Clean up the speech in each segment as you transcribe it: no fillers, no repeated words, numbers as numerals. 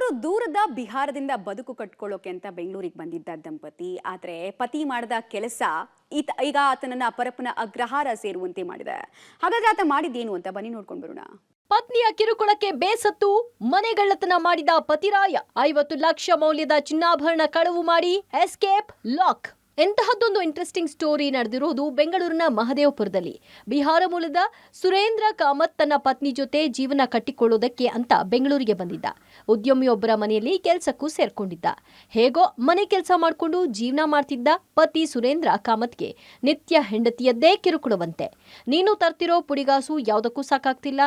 ಅವರು ದೂರದ ಬಿಹಾರದಿಂದ ಬದುಕು ಕಟ್ಕೊಳ್ಳೋಕೆ ಅಂತ ಬೆಂಗಳೂರಿಗೆ ಬಂದಿದ್ದ ದಂಪತಿ. ಆದರೆ ಪತಿ ಮಾಡಿದ ಕೆಲಸ ಈಗ ಆತನನ್ನ ಅಪರಪ್ಪನ ಅಗ್ರಹಾರ ಸೇರುವಂತೆ ಮಾಡಿದೆ. ಹಾಗಾದ್ರೆ ಆತ ಮಾಡಿದ್ದೇನು ಅಂತ ಬನ್ನಿ ನೋಡ್ಕೊಂಡು ಬರೋಣ. ಪತ್ನಿಯ ಕಿರುಕುಳಕ್ಕೆ ಬೇಸತ್ತು ಮನೆಗಳ್ಳತನ ಮಾಡಿದ ಪತಿರಾಯ 50 ಲಕ್ಷ ಮೌಲ್ಯದ ಚಿನ್ನಾಭರಣ ಕಳವು ಮಾಡಿ ಎಸ್ಕೇಪ್ ಲಾಕ್. ಎಂತಹದ್ದೊಂದು ಇಂಟ್ರೆಸ್ಟಿಂಗ್ ಸ್ಟೋರಿ ನಡೆದಿರುವುದು ಬೆಂಗಳೂರಿನ ಮಹದೇವಪುರದಲ್ಲಿ. ಬಿಹಾರ ಮೂಲದ ಸುರೇಂದ್ರ ಕಾಮತ್ ತನ್ನ ಪತ್ನಿ ಜೊತೆ ಜೀವನ ಕಟ್ಟಿಕೊಳ್ಳೋದಕ್ಕೆ ಅಂತ ಬೆಂಗಳೂರಿಗೆ ಬಂದಿದ್ದ. ಉದ್ಯಮಿಯೊಬ್ಬರ ಮನೆಯಲ್ಲಿ ಕೆಲಸಕ್ಕೂ ಸೇರ್ಕೊಂಡಿದ್ದ. ಹೇಗೋ ಮನೆ ಕೆಲಸ ಮಾಡಿಕೊಂಡು ಜೀವನ ಮಾಡ್ತಿದ್ದ ಪತಿ ಸುರೇಂದ್ರ ಕಾಮತ್ಗೆ ನಿತ್ಯ ಹೆಂಡತಿಯದ್ದೇ ಕಿರುಕುಳವಂತೆ. ನೀನು ತರ್ತಿರೋ ಪುಡಿಗಾಸು ಯಾವುದಕ್ಕೂ ಸಾಕಾಗ್ತಿಲ್ಲ,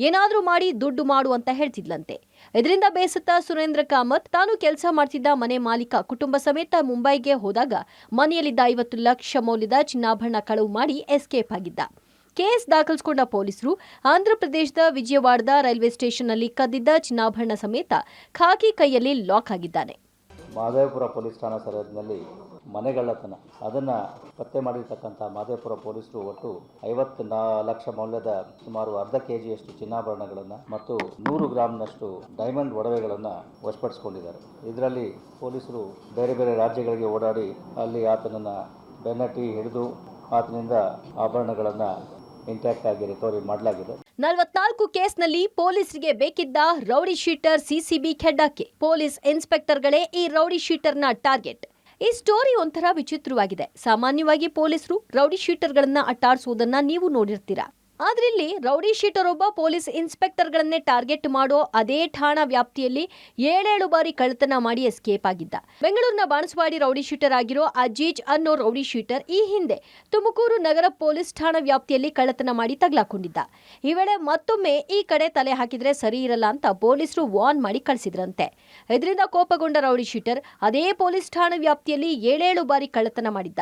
ಏನಾದ್ರೂ ಮಾಡಿ ದುಡ್ಡು ಮಾಡು ಅಂತ ಹೇಳ್ತಿದ್ಲಂತೆ. ಇದರಿಂದ ಬೇಸತ್ತ ಸುರೇಂದ್ರ ಕಾಮತ್ ತಾನು ಕೆಲಸ ಮಾಡ್ತಿದ್ದ ಮನೆ ಮಾಲೀಕ ಕುಟುಂಬ ಸಮೇತ ಮುಂಬೈಗೆ ಹೋದಾಗ ಮನೆಯಲ್ಲಿದ್ದ 50 ಲಕ್ಷ ಮೌಲ್ಯದ ಚಿನ್ನಾಭರಣ ಕಳವು ಮಾಡಿ ಎಸ್ಕೇಪ್ ಆಗಿದ್ದ. ಕೇಸ್ ದಾಖಲಿಸಿಕೊಂಡ ಪೊಲೀಸರು ಆಂಧ್ರಪ್ರದೇಶದ ವಿಜಯವಾಡದ ರೈಲ್ವೆ ಸ್ಟೇಷನ್ನಲ್ಲಿ ಕದ್ದಿದ್ದ ಚಿನ್ನಾಭರಣ ಸಮೇತ ಖಾಕಿ ಕೈಯಲ್ಲಿ ಲಾಕ್ ಆಗಿದ್ದಾನೆ. ಮಹದೇವಪುರ ಪೊಲೀಸ್ ಠಾಣಾ ಸರಹದ್ದಿನಲ್ಲಿ ಮನೆಗಳ್ಳತನ ಅದನ್ನು ಪತ್ತೆ ಮಾಡಿರ್ತಕ್ಕಂಥ ಮಹದೇವಪುರ ಪೊಲೀಸರು ಒಟ್ಟು 50 ಲಕ್ಷ ಮೌಲ್ಯದ ಸುಮಾರು ಅರ್ಧ ಕೆಜಿಯಷ್ಟು ಚಿನ್ನಾಭರಣಗಳನ್ನು ಮತ್ತು 100 ಗ್ರಾಂನಷ್ಟು ಡೈಮಂಡ್ ಒಡವೆಗಳನ್ನು ವಶಪಡಿಸಿಕೊಂಡಿದ್ದಾರೆ. ಇದರಲ್ಲಿ ಪೊಲೀಸರು ಬೇರೆ ಬೇರೆ ರಾಜ್ಯಗಳಿಗೆ ಓಡಾಡಿ ಅಲ್ಲಿ ಆತನನ್ನು ಬೆನ್ನಟ್ಟಿ ಹಿಡಿದು ಆತನಿಂದ ಆಭರಣಗಳನ್ನು ಇಂಟ್ಯಾಕ್ಟ್ ಆಗಿ ರಿಕವರಿ ಮಾಡಲಾಗಿದೆ. 44 ಕೇಸ್ನಲ್ಲಿ ಪೊಲೀಸರಿಗೆ ಬೇಕಿದ್ದ ರೌಡಿ ಶೀಟರ್ ಸಿಸಿಬಿ ಖೆಡ್ಡಾಕ್ಕೆ. ಪೊಲೀಸ್ ಇನ್ಸ್ಪೆಕ್ಟರ್ಗಳೇ ಈ ರೌಡಿ ಶೀಟರ್ನ ಟಾರ್ಗೆಟ್. ಈ ಸ್ಟೋರಿ ಒಂಥರ ವಿಚಿತ್ರವಾಗಿದೆ. ಸಾಮಾನ್ಯವಾಗಿ ಪೊಲೀಸರು ರೌಡಿ ಶೀಟರ್ಗಳನ್ನ ಅಟ್ಟಾಡಿಸುವುದನ್ನ ನೀವು ನೋಡಿರ್ತೀರಾ. ಆದ್ರೆ ಇಲ್ಲಿ ರೌಡಿ ಶೀಟರ್ ಒಬ್ಬ ಪೊಲೀಸ್ ಇನ್ಸ್ಪೆಕ್ಟರ್ಗಳನ್ನೇ ಟಾರ್ಗೆಟ್ ಮಾಡೋ ಅದೇ ಠಾಣಾ ವ್ಯಾಪ್ತಿಯಲ್ಲಿ 7 ಬಾರಿ ಕಳ್ಳತನ ಮಾಡಿ ಎಸ್ಕೇಪ್ ಆಗಿದ್ದ. ಬೆಂಗಳೂರಿನ ಬಾಣಸವಾಡಿ ರೌಡಿ ಶೀಟರ್ ಆಗಿರೋ ಅಜೀಜ್ ಅನ್ನೋ ರೌಡಿ ಶೀಟರ್ ಈ ಹಿಂದೆ ತುಮಕೂರು ನಗರ ಪೊಲೀಸ್ ಠಾಣಾ ವ್ಯಾಪ್ತಿಯಲ್ಲಿ ಕಳ್ಳತನ ಮಾಡಿ ತಗಲಾಕೊಂಡಿದ್ದ. ಈ ವೇಳೆ ಮತ್ತೊಮ್ಮೆ ಈ ಕಡೆ ತಲೆ ಹಾಕಿದ್ರೆ ಸರಿ ಇರಲ್ಲ ಅಂತ ಪೊಲೀಸರು ವಾರ್ನ್ ಮಾಡಿ ಕಳಿಸಿದ್ರಂತೆ. ಇದರಿಂದ ಕೋಪಗೊಂಡ ರೌಡಿ ಶೀಟರ್ ಅದೇ ಪೊಲೀಸ್ ಠಾಣಾ ವ್ಯಾಪ್ತಿಯಲ್ಲಿ 7 ಬಾರಿ ಕಳ್ಳತನ ಮಾಡಿದ್ದ.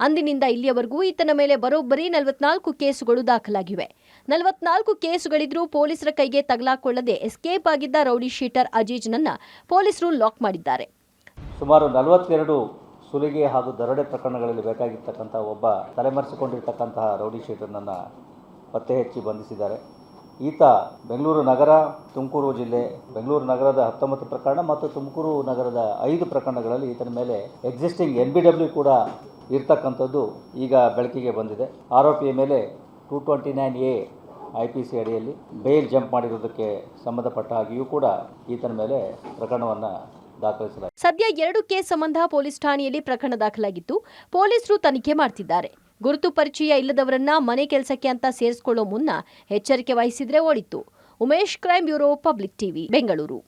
ಅಂದಿನಿಂದ ಇಲ್ಲಿಯವರೆಗೂ ಈತನ ಮೇಲೆ ಬರೋಬ್ಬರಿ 44 ಕೇಸುಗಳು ದಾಖಲಾಗಿವೆ. 44 ಕೇಸುಗಳಿದ್ರೂ ಪೊಲೀಸರ ಕೈಗೆ ತಗಲಾಕೊಳ್ಳದೆ ಎಸ್ಕೇಪ್ ಆಗಿದ್ದ ರೌಡಿ ಶೀಟರ್ ಅಜೀಜ್ನನ್ನ ಪೊಲೀಸರು ಲಾಕ್ ಮಾಡಿದ್ದಾರೆ. ಸುಮಾರು 42 ಸುಲಿಗೆ ಹಾಗೂ ದರೋಡೆ ಪ್ರಕರಣಗಳಲ್ಲಿ ಬೇಕಾಗಿರ್ತಕ್ಕಂಥ ಒಬ್ಬ ತಲೆಮರೆಸಿಕೊಂಡಿರ್ತಕ್ಕಂತಹ ರೌಡಿ ಶೀಟರ್ನನ್ನು ಪತ್ತೆ ಹಚ್ಚಿ ಬಂಧಿಸಿದ್ದಾರೆ. ಈತ ಬೆಂಗಳೂರು ನಗರ, ತುಮಕೂರು ಜಿಲ್ಲೆ, ಬೆಂಗಳೂರು ನಗರದ 19 ಪ್ರಕರಣ ಮತ್ತು ತುಮಕೂರು ನಗರದ 5 ಪ್ರಕರಣಗಳಲ್ಲಿ ಈತನ ಮೇಲೆ ಎಕ್ಸಿಸ್ಟಿಂಗ್ NBW ಕೂಡ ಇರ್ತಕ್ಕಂಥದ್ದು ಈಗ ಬೆಳಕಿಗೆ ಬಂದಿದೆ. ಆರೋಪಿಯ ಮೇಲೆ 229A IPC ಅಡಿಯಲ್ಲಿ ಬೇಲ್ ಜಂಪ್ ಮಾಡಿರುವುದಕ್ಕೆ ಸಂಬಂಧಪಟ್ಟ ಹಾಗೆಯೂ ಕೂಡ ಈತನ ಮೇಲೆ ಪ್ರಕರಣವನ್ನು ದಾಖಲಿಸಲಾಗಿದೆ. ಸದ್ಯ 2 ಕೇಸ್ ಸಂಬಂಧ ಪೊಲೀಸ್ ಠಾಣೆಯಲ್ಲಿ ಪ್ರಕರಣ ದಾಖಲಾಗಿದ್ದು ಪೊಲೀಸರು ತನಿಖೆ ಮಾಡ್ತಿದ್ದಾರೆ. ಗುರುತು ಪರಿಚಯ ಇಲ್ಲದವರನ್ನ ಮನೆ ಕೆಲಸಕ್ಕೆ ಅಂತ ಸೇರಿಸಿಕೊಳ್ಳೋ ಮುನ್ನ ಎಚ್ಚರಿಕೆ ವಹಿಸಿದ್ರೆ ಒಳಿತು. Umesh, crime bureau, public TV, Bengaluru.